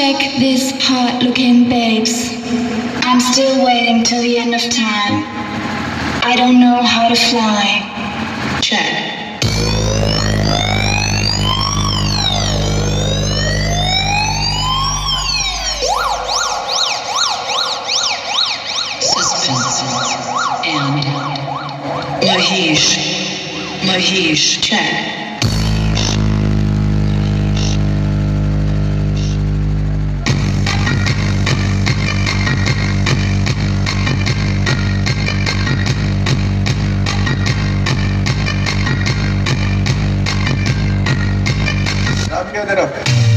check these hot-looking babes. I'm still waiting till the end of time. I don't know how to fly. Check. Suspense and Mahesh, check. Now together up.